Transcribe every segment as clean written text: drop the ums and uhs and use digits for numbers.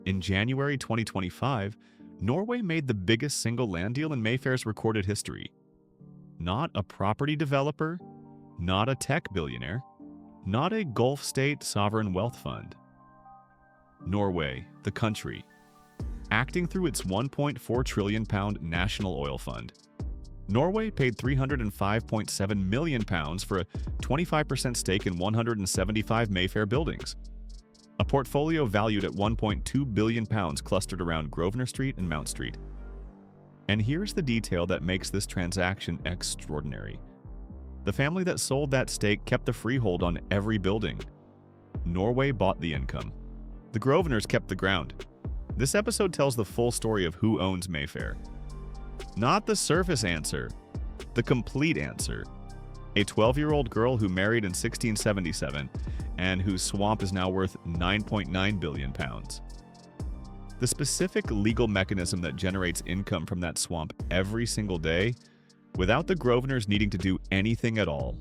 In January 2025, Norway made the biggest single land deal in Mayfair's recorded history. Not a property developer, not a tech billionaire, not a Gulf state sovereign wealth fund. Norway, the country, acting through its £1.4 trillion national oil fund. Norway paid £305.7 million for a 25% stake in 175 Mayfair buildings, a portfolio valued at £1.2 billion clustered around Grosvenor Street and Mount Street. And here's the detail that makes this transaction extraordinary. The family that sold that stake kept the freehold on every building. Norway bought the income. The Grosvenors kept the ground. This episode tells the full story of who owns Mayfair. Not the surface answer, the complete answer. A 12-year-old girl who married in 1677 and whose swamp is now worth £9.9 billion. The specific legal mechanism that generates income from that swamp every single day without the Grosvenors needing to do anything at all.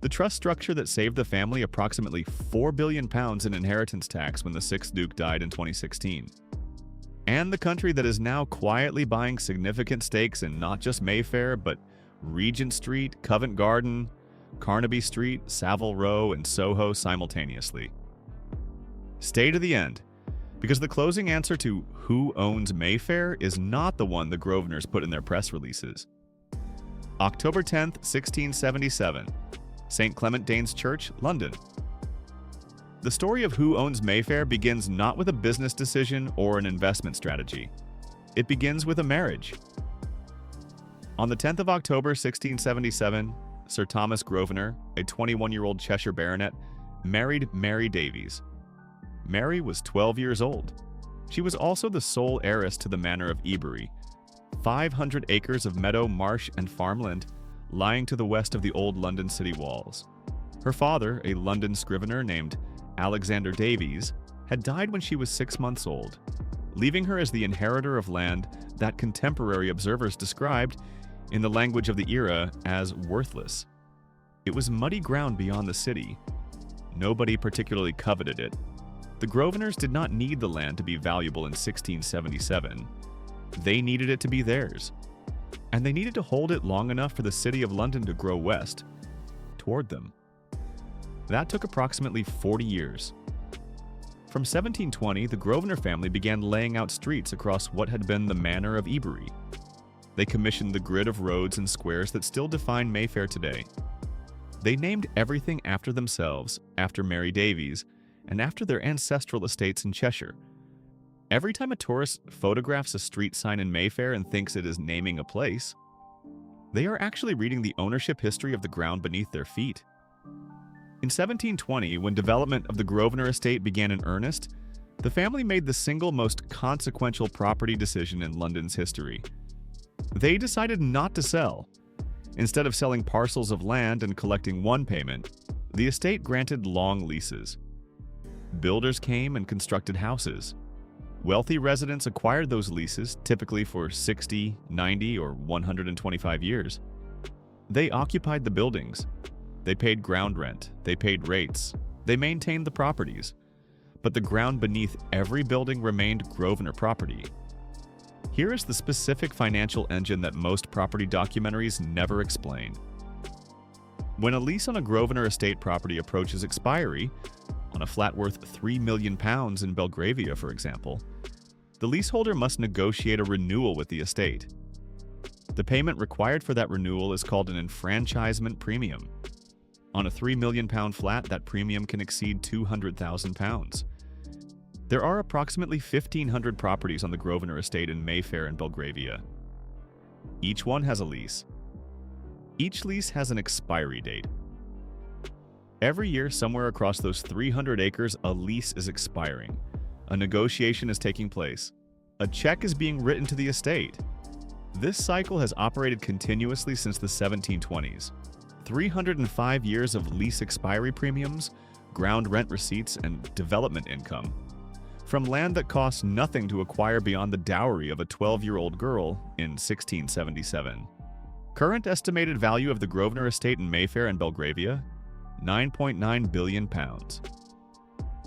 The trust structure that saved the family approximately £4 billion in inheritance tax when the 6th Duke died in 2016. And the country that is now quietly buying significant stakes in not just Mayfair, but Regent Street, Covent Garden, Carnaby Street, Savile Row, and Soho simultaneously. Stay to the end, because the closing answer to who owns Mayfair is not the one the Grosvenors put in their press releases. October 10th, 1677, St. Clement Danes Church, London. The story of who owns Mayfair begins not with a business decision or an investment strategy. It begins with a marriage. On the 10th of October 1677, Sir Thomas Grosvenor, a 21-year-old Cheshire baronet, married Mary Davies. Mary was 12 years old. She was also the sole heiress to the manor of Ebury, 500 acres of meadow, marsh, and farmland lying to the west of the old London city walls. Her father, a London scrivener named Alexander Davies, had died when she was 6 months old, leaving her as the inheritor of land that contemporary observers described, in the language of the era, as worthless. It was muddy ground beyond the city. Nobody particularly coveted it. The Grosvenors did not need the land to be valuable in 1677. They needed it to be theirs. And they needed to hold it long enough for the city of London to grow west, toward them. That took approximately 40 years. From 1720, the Grosvenor family began laying out streets across what had been the manor of Ebury. They commissioned the grid of roads and squares that still define Mayfair today. They named everything after themselves, after Mary Davies, and after their ancestral estates in Cheshire. Every time a tourist photographs a street sign in Mayfair and thinks it is naming a place, they are actually reading the ownership history of the ground beneath their feet. In 1720, when development of the Grosvenor Estate began in earnest, the family made the single most consequential property decision in London's history. They decided not to sell. Instead of selling parcels of land and collecting one payment, the estate granted long leases. Builders came and constructed houses. Wealthy residents acquired those leases, typically for 60, 90, or 125 years. They occupied the buildings. They paid ground rent, they paid rates, they maintained the properties. But the ground beneath every building remained Grosvenor property. Here is the specific financial engine that most property documentaries never explain. When a lease on a Grosvenor Estate property approaches expiry, on a flat worth £3 million in Belgravia, for example, the leaseholder must negotiate a renewal with the estate. The payment required for that renewal is called an enfranchisement premium. On a £3 million flat, that premium can exceed £200,000. There are approximately 1,500 properties on the Grosvenor Estate in Mayfair and Belgravia. Each one has a lease. Each lease has an expiry date. Every year, somewhere across those 300 acres, a lease is expiring. A negotiation is taking place. A check is being written to the estate. This cycle has operated continuously since the 1720s. 305 years of lease expiry premiums, ground rent receipts, and development income. From land that costs nothing to acquire beyond the dowry of a 12-year-old girl in 1677. Current estimated value of the Grosvenor Estate in Mayfair and Belgravia? £9.9 billion.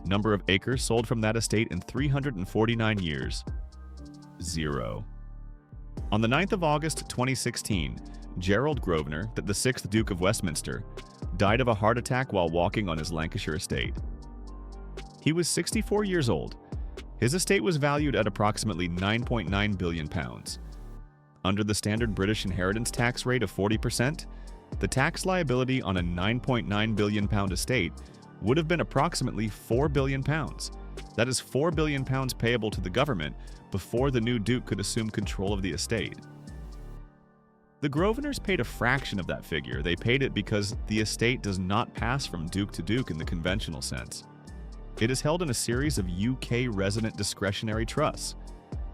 Number of acres sold from that estate in 349 years. 0. On the 9th of August 2016, Gerald Grosvenor, the 6th Duke of Westminster, died of a heart attack while walking on his Lancashire estate. He was 64 years old. His estate was valued at approximately £9.9 billion. Under the standard British inheritance tax rate of 40%, the tax liability on a £9.9 billion estate would have been approximately £4 billion. That is £4 billion payable to the government before the new Duke could assume control of the estate. The Grosvenors paid a fraction of that figure. They paid it because the estate does not pass from Duke to Duke in the conventional sense. It is held in a series of UK resident discretionary trusts,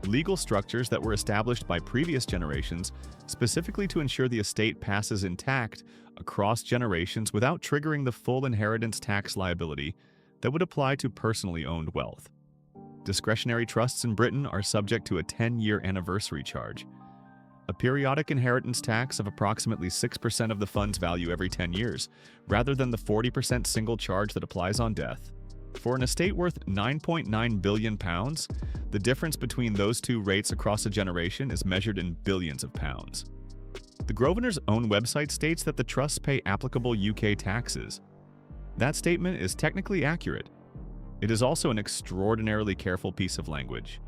legal structures that were established by previous generations specifically to ensure the estate passes intact across generations without triggering the full inheritance tax liability that would apply to personally owned wealth. Discretionary trusts in Britain are subject to a 10-year anniversary charge, a periodic inheritance tax of approximately 6% of the fund's value every 10 years, rather than the 40% single charge that applies on death. For an estate worth £9.9 billion, the difference between those two rates across a generation is measured in billions of pounds. The Grosvenors' own website states that the trusts pay applicable UK taxes. That statement is technically accurate. It is also an extraordinarily careful piece of language.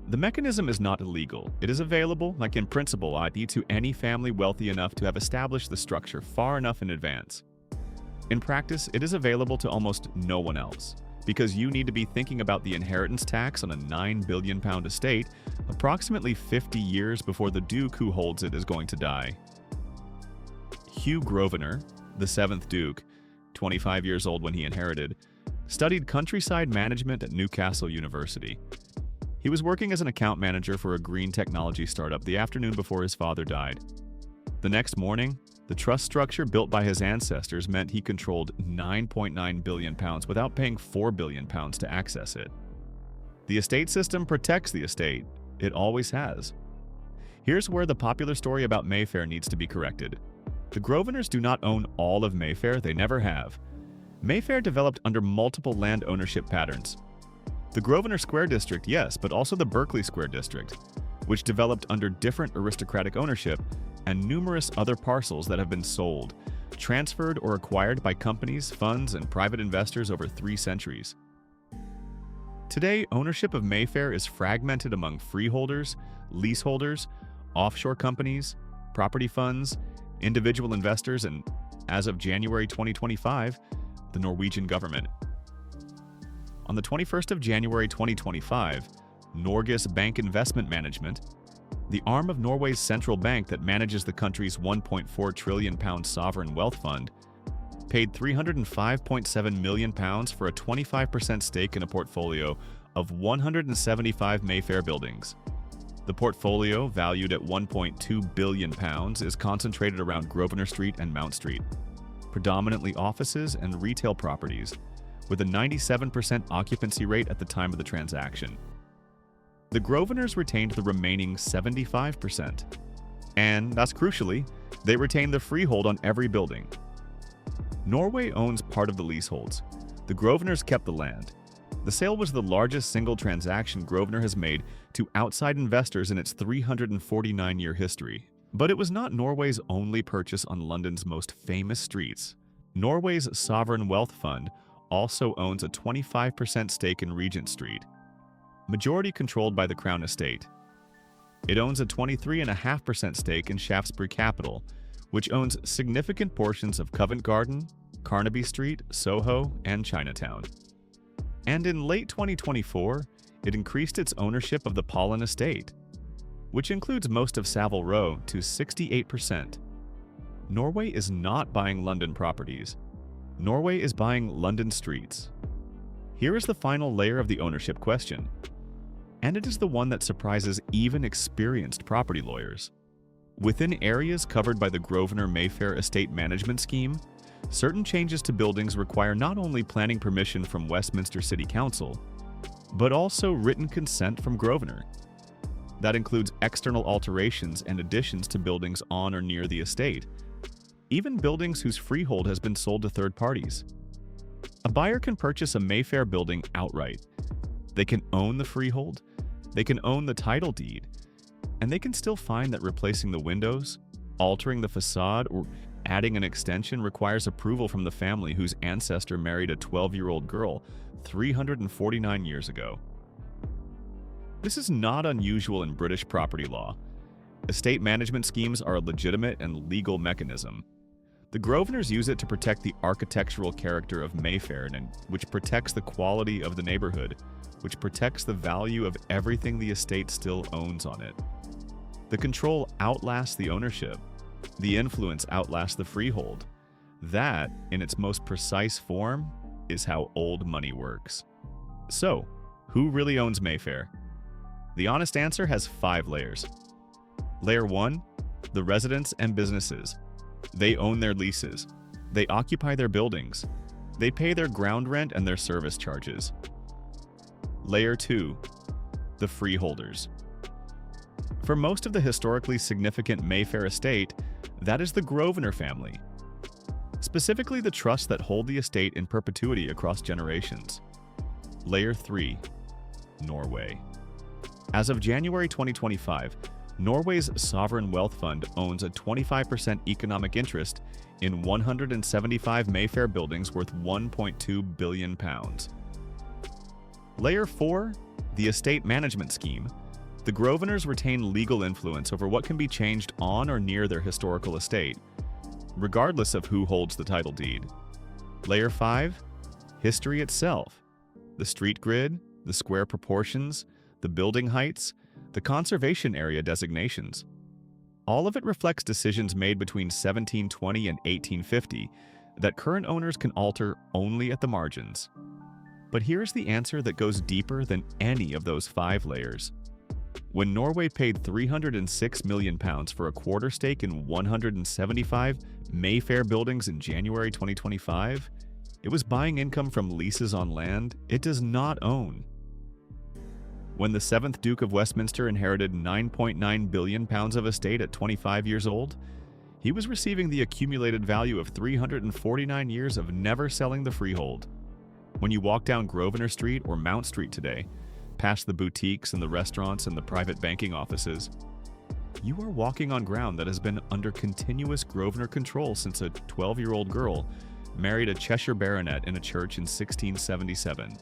The mechanism is not illegal. It is available, like in principle, i.e. to any family wealthy enough to have established the structure far enough in advance. In practice, it is available to almost no one else, because you need to be thinking about the inheritance tax on a £9 billion estate approximately 50 years before the Duke who holds it is going to die. Hugh Grosvenor, the 7th Duke, 25 years old when he inherited, studied countryside management at Newcastle University. He was working as an account manager for a green technology startup the afternoon before his father died. The next morning, the trust structure built by his ancestors meant he controlled £9.9 billion without paying £4 billion to access it. The estate system protects the estate. It always has. Here's where the popular story about Mayfair needs to be corrected. The Grosvenors do not own all of Mayfair, they never have. Mayfair developed under multiple land ownership patterns. The Grosvenor Square District, yes, but also the Berkeley Square District, which developed under different aristocratic ownership, and numerous other parcels that have been sold, transferred or acquired by companies, funds, and private investors over 3 centuries. Today, ownership of Mayfair is fragmented among freeholders, leaseholders, offshore companies, property funds, individual investors, and, as of January 2025, the Norwegian government. On the 21st of January 2025, Norges Bank Investment Management, the arm of Norway's central bank that manages the country's £1.4 trillion sovereign wealth fund, paid £305.7 million for a 25% stake in a portfolio of 175 Mayfair buildings. The portfolio, valued at £1.2 billion, is concentrated around Grosvenor Street and Mount Street, predominantly offices and retail properties, with a 97% occupancy rate at the time of the transaction. The Grosvenors retained the remaining 75%. And, that's crucially, they retained the freehold on every building. Norway owns part of the leaseholds. The Grosvenors kept the land. The sale was the largest single transaction Grosvenor has made to outside investors in its 349-year history. But it was not Norway's only purchase on London's most famous streets. Norway's sovereign wealth fund also owns a 25% stake in Regent Street, majority controlled by the Crown Estate. It owns a 23.5% stake in Shaftesbury Capital, which owns significant portions of Covent Garden, Carnaby Street, Soho, and Chinatown. And in late 2024, it increased its ownership of the Pollen Estate, which includes most of Savile Row, to 68%. Norway is not buying London properties. Norway is buying London streets. Here is the final layer of the ownership question, and it is the one that surprises even experienced property lawyers. Within areas covered by the Grosvenor Mayfair Estate Management Scheme, certain changes to buildings require not only planning permission from Westminster City Council, but also written consent from Grosvenor. That includes external alterations and additions to buildings on or near the estate, even buildings whose freehold has been sold to third parties. A buyer can purchase a Mayfair building outright. They can own the freehold, they can own the title deed, and they can still find that replacing the windows, altering the facade, or adding an extension requires approval from the family whose ancestor married a 12-year-old girl 349 years ago. This is not unusual in British property law. Estate management schemes are a legitimate and legal mechanism. The Grosvenors use it to protect the architectural character of Mayfair, which protects the quality of the neighborhood, which protects the value of everything the estate still owns on it. The control outlasts the ownership. The influence outlasts the freehold. That, in its most precise form, is how old money works. So, who really owns Mayfair? The honest answer has 5 layers. Layer 1, the residents and businesses. They own their leases. They occupy their buildings. They pay their ground rent and their service charges. Layer 2, the freeholders. For most of the historically significant Mayfair estate, that is the Grosvenor family. Specifically the trusts that hold the estate in perpetuity across generations. Layer 3, Norway. As of January 2025, Norway's sovereign wealth fund owns a 25% economic interest in 175 Mayfair buildings worth £1.2 billion. Layer 4, the estate management scheme. The Grosvenors retain legal influence over what can be changed on or near their historical estate, regardless of who holds the title deed. Layer 5, history itself. The street grid, the square proportions, the building heights, the conservation area designations. All of it reflects decisions made between 1720 and 1850 that current owners can alter only at the margins. But here's the answer that goes deeper than any of those 5 layers. When Norway paid £306 million for a quarter stake in 175 Mayfair buildings in January 2025, it was buying income from leases on land it does not own. When the 7th Duke of Westminster inherited £9.9 billion of estate at 25 years old, he was receiving the accumulated value of 349 years of never selling the freehold. When you walk down Grosvenor Street or Mount Street today, past the boutiques and the restaurants and the private banking offices, you are walking on ground that has been under continuous Grosvenor control since a 12-year-old girl married a Cheshire baronet in a church in 1677.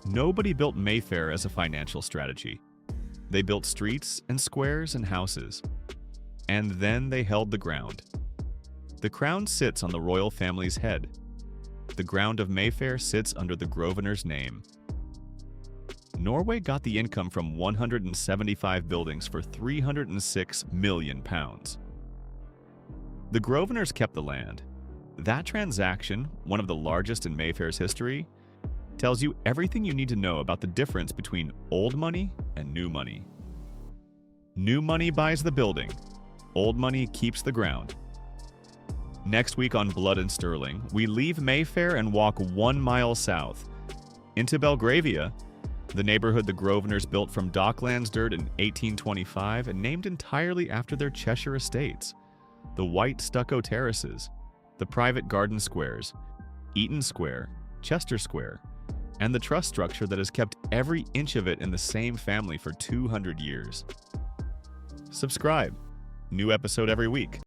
Nobody built Mayfair as a financial strategy. They built streets and squares and houses. And then they held the ground. The crown sits on the royal family's head. The ground of Mayfair sits under the Grosvenor's name. Norway got the income from 175 buildings for £306 million. The Grosvenors kept the land. That transaction, one of the largest in Mayfair's history, tells you everything you need to know about the difference between old money and new money. New money buys the building. Old money keeps the ground. Next week on Blood and Sterling, we leave Mayfair and walk 1 mile south into Belgravia, the neighborhood the Grosvenors built from Docklands dirt in 1825 and named entirely after their Cheshire estates. The white stucco terraces, the private garden squares, Eaton Square, Chester Square, and the trust structure that has kept every inch of it in the same family for 200 years. Subscribe. New episode every week.